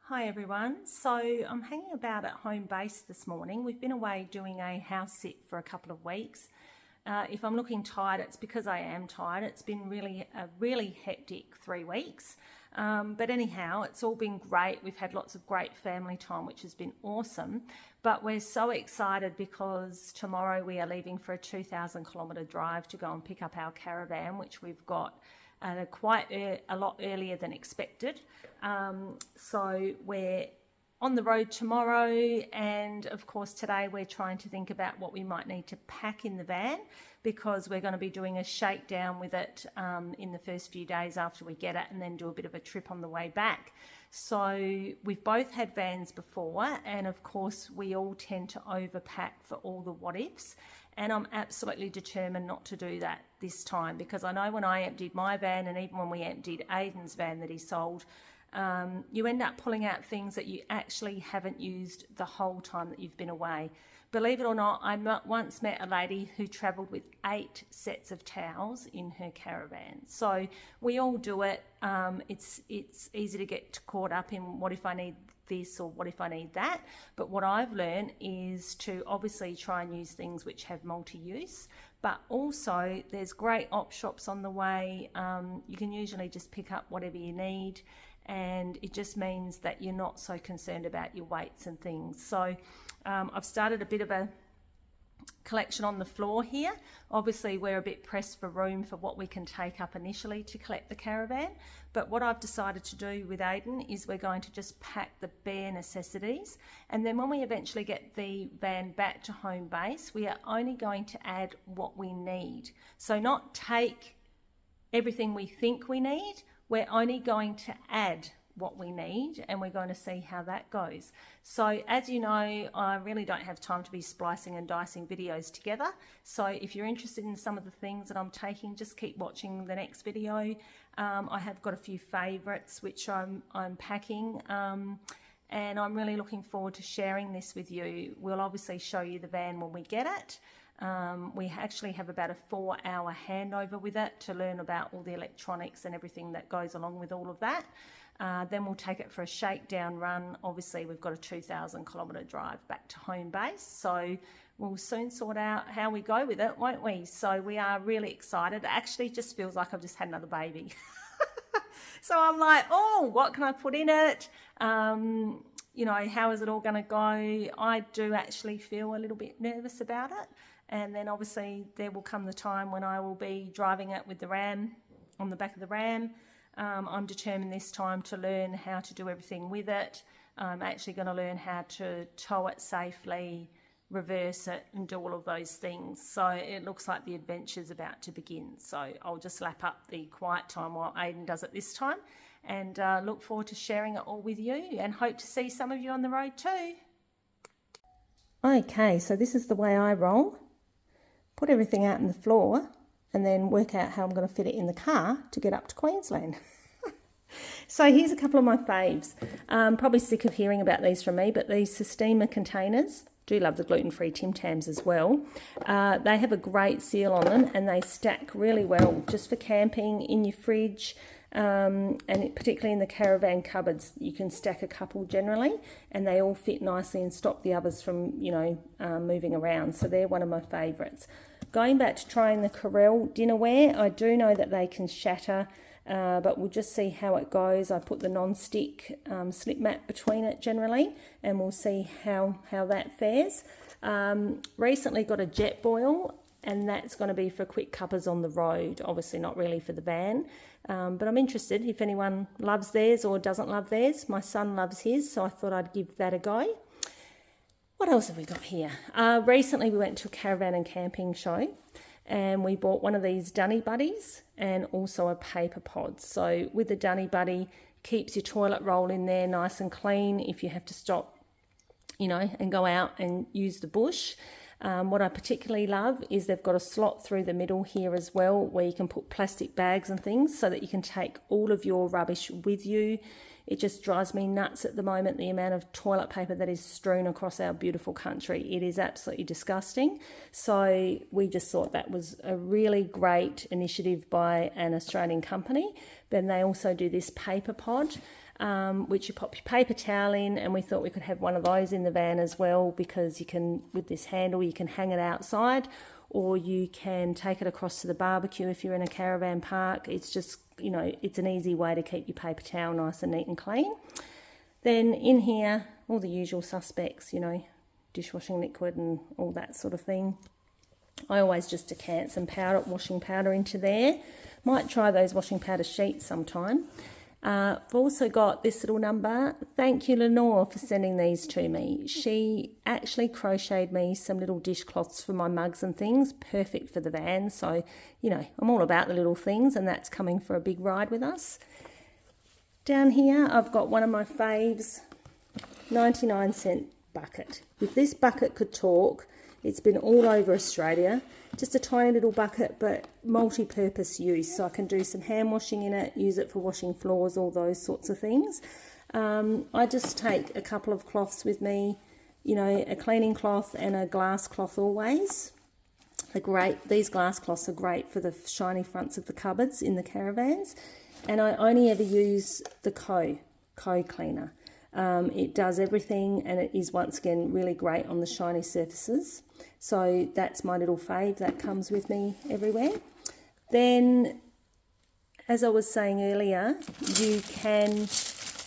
Hi everyone. So I'm hanging about at home base this morning. We've been away doing a house sit for a couple of weeks. If I'm looking tired, it's because I am tired. It's been a really hectic 3 weeks. But anyhow, it's all been great. We've had lots of great family time, which has been awesome. But we're so excited because tomorrow we are leaving for a 2,000 kilometre drive to go and pick up our caravan, which we've got a lot earlier than expected. So we're on the road tomorrow, and of course today we're trying to think about what we might need to pack in the van, because we're going to be doing a shakedown with it in the first few days after we get it, and then do a bit of a trip on the way back. So we've both had vans before, and of course we all tend to overpack for all the what ifs. And I'm absolutely determined not to do that this time, because I know when I emptied my van, and even when we emptied Aiden's van that he sold, you end up pulling out things that you actually haven't used the whole time that you've been away. Believe it or not, I once met a lady who travelled with 8 sets of towels in her caravan. So we all do it. It's easy to get caught up in what if I need this or what if I need that. But what I've learned is to obviously try and use things which have multi-use, but also there's great op shops on the way. You can usually just pick up whatever you need, and it just means that you're not so concerned about your weights and things. So I've started a bit of a collection on the floor here. Obviously we're a bit pressed for room for what we can take up initially to collect the caravan, but what I've decided to do with Aiden is we're going to just pack the bare necessities, and then when we eventually get the van back to home base, we are only going to add what we need. So not take everything we think we need, we're only going to add what we need, and we're going to see how that goes. So as you know, I really don't have time to be splicing and dicing videos together. So if you're interested in some of the things that I'm taking, just keep watching the next video. I have got a few favorites which I'm packing, and I'm really looking forward to sharing this with you. We'll obviously show you the van when we get it. We actually have about a 4-hour handover with it to learn about all the electronics and everything that goes along with all of that. Then we'll take it for a shakedown run. Obviously we've got a 2,000 kilometre drive back to home base, so we'll soon sort out how we go with it, won't we? So we are really excited. It actually just feels like I've just had another baby. So I'm like, oh, what can I put in it? You know, how is it all going to go? I do actually feel a little bit nervous about it. And then obviously there will come the time when I will be driving it with the Ram, on the back of the Ram. I'm determined this time to learn how to do everything with it. I'm actually going to learn how to tow it safely, reverse it, and do all of those things. So it looks like the adventure's about to begin. So I'll just lap up the quiet time while Aiden does it this time, and look forward to sharing it all with you, and hope to see some of you on the road too. Okay, so this is the way I roll. Put everything out on the floor, and then work out how I'm going to fit it in the car to get up to Queensland. So here's a couple of my faves. Probably sick of hearing about these from me, but these Sistema containers, do love the gluten-free Tim Tams as well. They have a great seal on them, and they stack really well just for camping, in your fridge, and particularly in the caravan cupboards. You can stack a couple generally, and they all fit nicely and stop the others from, moving around. So they're one of my favourites. Going back to trying the Corelle dinnerware, I do know that they can shatter, but we'll just see how it goes. I put the non-stick slip mat between it generally, and we'll see how that fares. Recently got a Jetboil, and that's going to be for quick cuppers on the road, obviously not really for the van. But I'm interested if anyone loves theirs or doesn't love theirs. My son loves his, so I thought I'd give that a go. What else have we got here? Recently we went to a caravan and camping show, and we bought one of these Dunny Buddies and also a paper pod. So with the Dunny Buddy, keeps your toilet roll in there nice and clean if you have to stop, and go out and use the bush. What I particularly love is they've got a slot through the middle here as well, where you can put plastic bags and things so that you can take all of your rubbish with you. It just drives me nuts at the moment, the amount of toilet paper that is strewn across our beautiful country. It is absolutely disgusting. So we just thought that was a really great initiative by an Australian company. Then they also do this paper pod. which you pop your paper towel in, and we thought we could have one of those in the van as well, because you can, with this handle, you can hang it outside, or you can take it across to the barbecue if you're in a caravan park. It's just, you know, it's an easy way to keep your paper towel nice and neat and clean. Then in here, all the usual suspects, you know, dishwashing liquid and all that sort of thing. I always just decant some powder, washing powder into there. Might try those washing powder sheets sometime. I've also got this little number. Thank you, Lenore, for sending these to me. She actually crocheted me some little dishcloths for my mugs and things, perfect for the van. So, you know, I'm all about the little things, and that's coming for a big ride with us. Down here, I've got one of my faves, 99-cent bucket. If this bucket could talk, it's been all over Australia. Just a tiny little bucket, but multi-purpose use. So I can do some hand washing in it, use it for washing floors, all those sorts of things. I just take a couple of cloths with me, you know, a cleaning cloth and a glass cloth always. They're great. These glass cloths are great for the shiny fronts of the cupboards in the caravans. And I only ever use the Co cleaner. It does everything, and it is once again really great on the shiny surfaces. So that's my little fave that comes with me everywhere. Then, as I was saying earlier, you can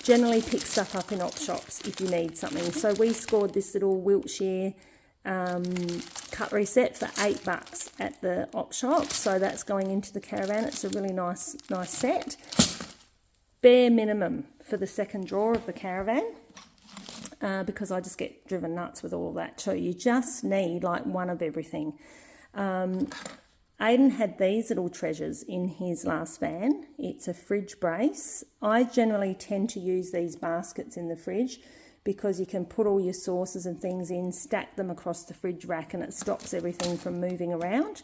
generally pick stuff up in op shops if you need something. So we scored this little Wiltshire cutlery set for $8 at the op shop. So that's going into the caravan. It's a really nice set. Bare minimum for the second drawer of the caravan, because I just get driven nuts with all that too. You just need like one of everything. Aidan had these little treasures in his last van. It's a fridge brace. I generally tend to use these baskets in the fridge because you can put all your sauces and things in, stack them across the fridge rack, and it stops everything from moving around.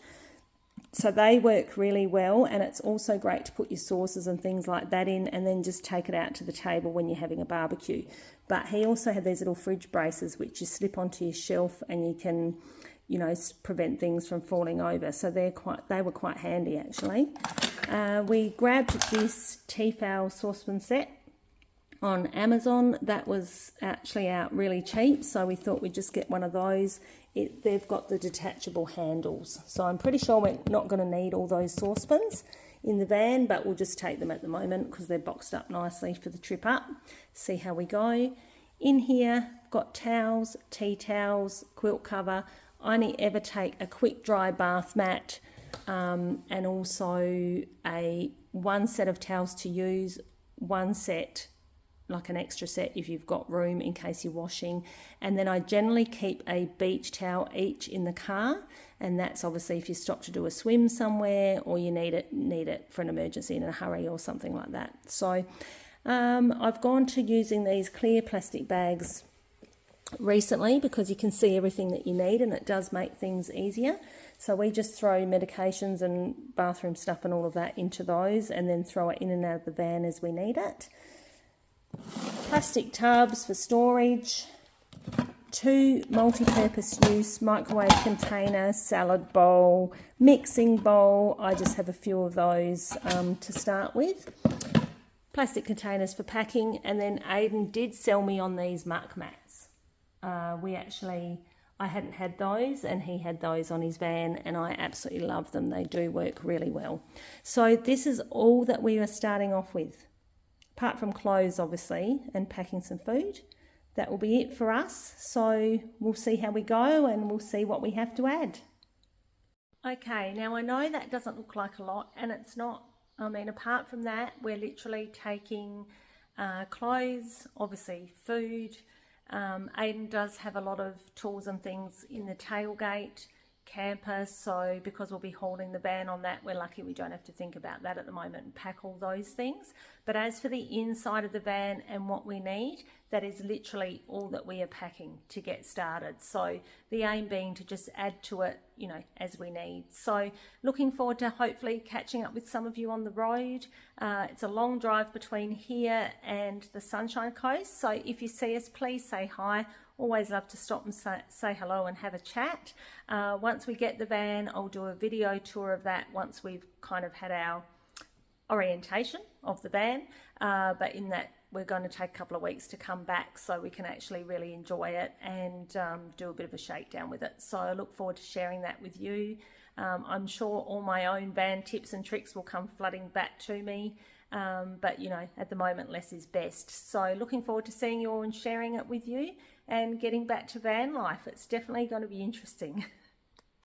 So they work really well, and it's also great to put your sauces and things like that in and then just take it out to the table when you're having a barbecue. But he also had these little fridge braces which you slip onto your shelf, and you can, you know, prevent things from falling over. So they were quite handy actually. We grabbed this Tefal saucepan set on Amazon. That was actually out really cheap, so we thought we'd just get one of those. They've got the detachable handles, so I'm pretty sure we're not going to need all those saucepans in the van, but we'll just take them at the moment because they're boxed up nicely for the trip up. See how we go. In here, got towels, tea towels, quilt cover. I only ever take a quick dry bath mat, and also one set of towels to use, one set, like an extra set if you've got room in case you're washing. And then I generally keep a beach towel each in the car, and that's obviously if you stop to do a swim somewhere or you need it for an emergency in a hurry or something like that. So I've gone to using these clear plastic bags recently because you can see everything that you need, and it does make things easier. So we just throw medications and bathroom stuff and all of that into those, and then throw it in and out of the van as we need it. Plastic tubs for storage, 2 multi-purpose use microwave container, salad bowl, mixing bowl. I just have a few of those to start with. Plastic containers for packing, and then Aidan did sell me on these muck mats. I hadn't had those, and he had those on his van, and I absolutely love them. They do work really well. So this is all that we are starting off with. Apart from clothes, obviously, and packing some food. That will be it for us. So we'll see how we go, and we'll see what we have to add. Okay, now I know that doesn't look like a lot, and it's not. I mean, apart from that, we're literally taking clothes, obviously food. Aidan does have a lot of tools and things in the tailgate camper, so because we'll be holding the van on that, we're lucky we don't have to think about that at the moment and pack all those things. But as for the inside of the van and what we need, that is literally all that we are packing to get started. So the aim being to just add to it, you know, as we need. So looking forward to hopefully catching up with some of you on the road. It's a long drive between here and the Sunshine Coast, so if you see us, please say hi. Always love to stop and say hello and have a chat. Once we get the van, I'll do a video tour of that once we've kind of had our orientation of the van. But in that we're going to take a couple of weeks to come back so we can actually really enjoy it and do a bit of a shakedown with it. So I look forward to sharing that with you. I'm sure all my own van tips and tricks will come flooding back to me, but you know, at the moment less is best. So looking forward to seeing you all and sharing it with you and getting back to van life. It's definitely going to be interesting.